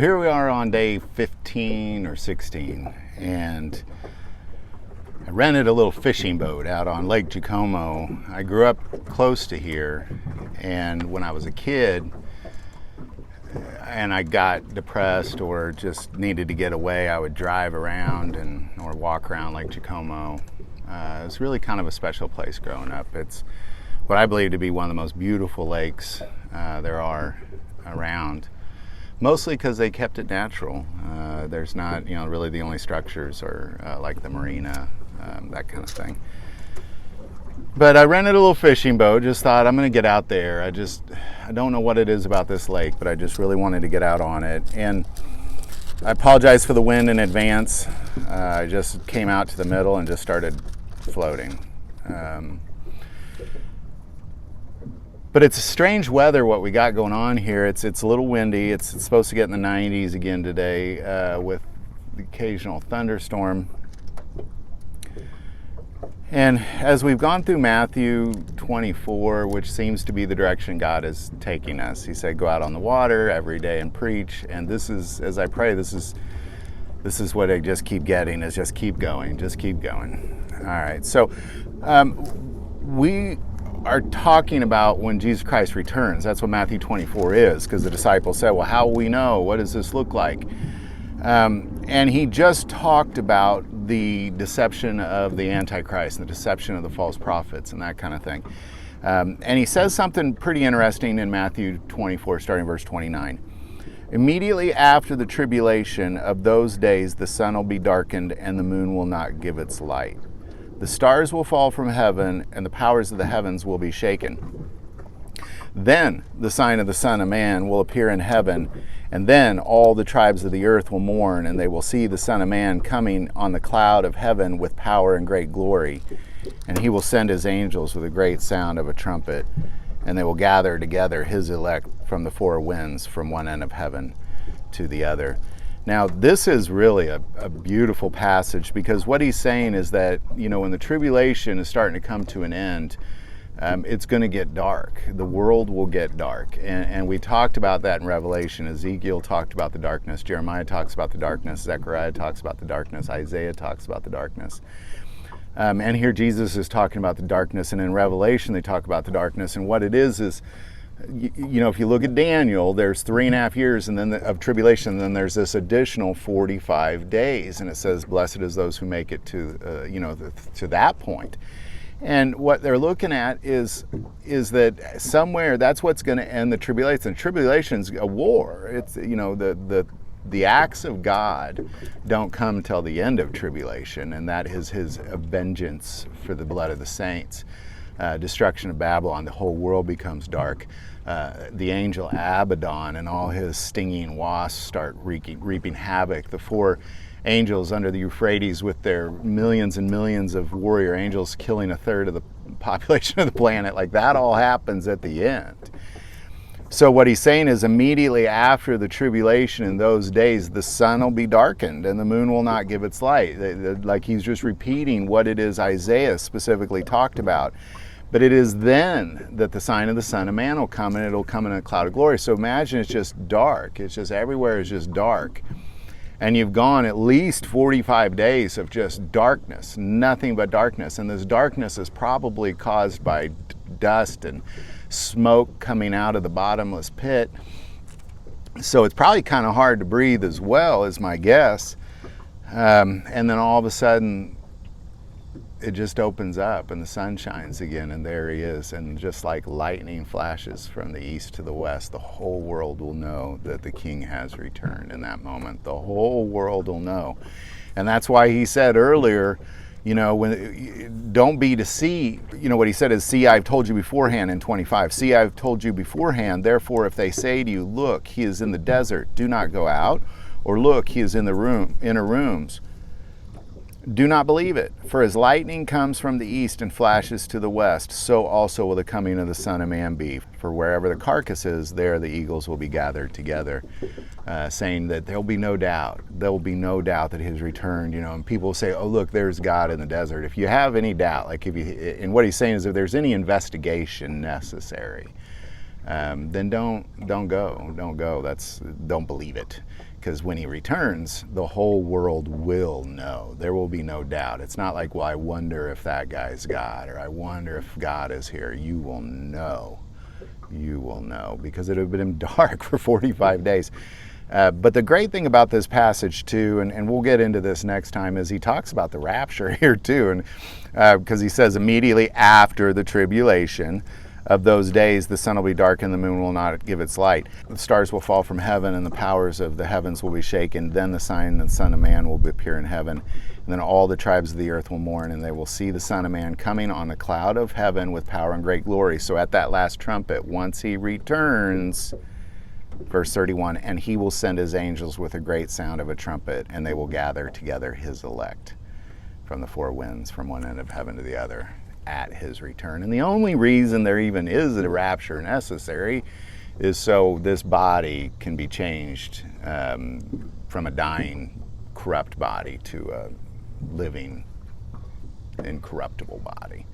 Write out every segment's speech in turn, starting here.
here we are on day 15 or 16, and I rented a little fishing boat out on Lake Jacomo. I grew up close to here, and when I was a kid and I got depressed or just needed to get away, I would drive around or walk around Lake Jacomo. It was really kind of a special place growing up. It's what I believe to be one of the most beautiful lakes there are around. Mostly because they kept it natural. There's not, really the only structures are like the marina, that kind of thing. But I rented a little fishing boat, just thought I'm going to get out there. I don't know what it is about this lake, but I just really wanted to get out on it. And I apologize for the wind in advance. I just came out to the middle and just started floating. But it's strange weather what we got going on here. It's a little windy. It's supposed to get in the 90s again today with the occasional thunderstorm. And as we've gone through Matthew 24, which seems to be the direction God is taking us, he said, go out on the water every day and preach. And this is, as I pray, this is what I just keep getting, is just keep going, just keep going. All right, so we are talking about when Jesus Christ returns. That's what Matthew 24 is, because the disciples said, well, how will we know? What does this look like? And he just talked about the deception of the Antichrist and the deception of the false prophets and that kind of thing. And he says something pretty interesting in Matthew 24, starting verse 29. Immediately after the tribulation of those days, the sun will be darkened and the moon will not give its light. The stars will fall from heaven and the powers of the heavens will be shaken. Then the sign of the Son of Man will appear in heaven, and then all the tribes of the earth will mourn, and they will see the Son of Man coming on the cloud of heaven with power and great glory. And he will send his angels with a great sound of a trumpet, and they will gather together his elect from the four winds, from one end of heaven to the other. Now, this is really a beautiful passage, because what he's saying is that, when the tribulation is starting to come to an end, it's going to get dark. The world will get dark. And we talked about that in Revelation. Ezekiel talked about the darkness. Jeremiah talks about the darkness. Zechariah talks about the darkness. Isaiah talks about the darkness. And here Jesus is talking about the darkness. And in Revelation, they talk about the darkness. And what it is, if you look at Daniel, there's 3.5 years and then of tribulation, and then there's this additional 45 days. And it says, blessed is those who make it to that point. And what they're looking at is that somewhere that's what's going to end the tribulation. Tribulation's a war. It's, the acts of God don't come till the end of tribulation, and that is his vengeance for the blood of the saints. Destruction of Babylon, the whole world becomes dark. The angel Abaddon and all his stinging wasps start reaping havoc. The four angels under the Euphrates with their millions and millions of warrior angels killing a third of the population of the planet, like that all happens at the end. So what he's saying is immediately after the tribulation in those days, the sun will be darkened and the moon will not give its light. Like he's just repeating what it is Isaiah specifically talked about. But it is then that the sign of the Son of Man will come, and it'll come in a cloud of glory. So imagine it's just dark. It's just everywhere is just dark. And you've gone at least 45 days of just darkness, nothing but darkness. And this darkness is probably caused by dust and smoke coming out of the bottomless pit. So it's probably kind of hard to breathe as well, is my guess. And then all of a sudden, it just opens up and the sun shines again, and there he is. And just like lightning flashes from the east to the west, the whole world will know that the King has returned in that moment. The whole world will know. And that's why he said earlier, don't be deceived. What he said is, see, I've told you beforehand in 25. See, I've told you beforehand. Therefore, if they say to you, look, he is in the desert, do not go out. Or look, he is in the inner rooms. Do not believe it, for as lightning comes from the east and flashes to the west, so also will the coming of the Son of Man be. For wherever the carcass is, there the eagles will be gathered together, saying that there will be no doubt that he has returned. And people will say, oh, look, there's God in the desert. If you have any doubt, and what he's saying is if there's any investigation necessary, then don't go. Don't believe it, because when he returns, the whole world will know. There will be no doubt. It's not like, well, I wonder if that guy's God, or I wonder if God is here. You will know. You will know, because it would have been dark for 45 days. But the great thing about this passage too, and we'll get into this next time, is he talks about the rapture here too, and because he says immediately after the tribulation of those days, the sun will be dark and the moon will not give its light. The stars will fall from heaven and the powers of the heavens will be shaken. Then the sign of the Son of Man will appear in heaven. And then all the tribes of the earth will mourn, and they will see the Son of Man coming on the cloud of heaven with power and great glory. So at that last trumpet, once he returns, verse 31, and he will send his angels with a great sound of a trumpet, and they will gather together his elect from the four winds, from one end of heaven to the other, at his return. And the only reason there even is a rapture necessary is so this body can be changed from a dying, corrupt body to a living, incorruptible body.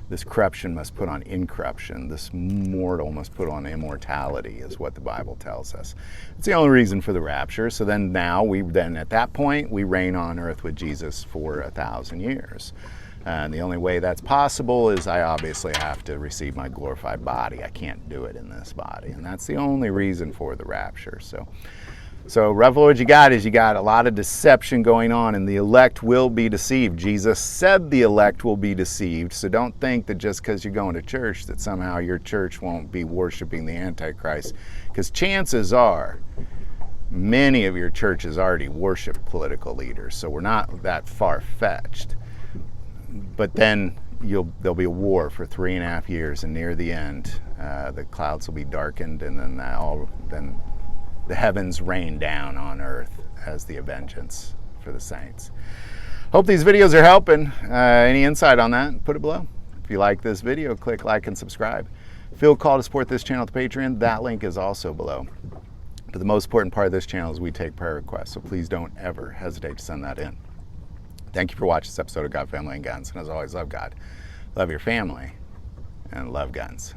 This corruption must put on incorruption. This mortal must put on immortality, is what the Bible tells us. It's the only reason for the rapture. So then at that point, we reign on earth with Jesus for 1,000 years. And the only way that's possible is I obviously have to receive my glorified body. I can't do it in this body. And that's the only reason for the rapture. So roughly what you got is you got a lot of deception going on, and the elect will be deceived. Jesus said the elect will be deceived. So don't think that just because you're going to church that somehow your church won't be worshiping the Antichrist. Because chances are many of your churches already worship political leaders. So we're not that far-fetched. But then there'll be a war for 3.5 years, and near the end, the clouds will be darkened, and then the heavens rain down on earth as the vengeance for the saints. Hope these videos are helping. Any insight on that, put it below. If you like this video, click like and subscribe. Feel called to support this channel at Patreon. That link is also below. But the most important part of this channel is we take prayer requests, so please don't ever hesitate to send that in. Thank you for watching this episode of God, Family, and Guns. And as always, love God, love your family, and love guns.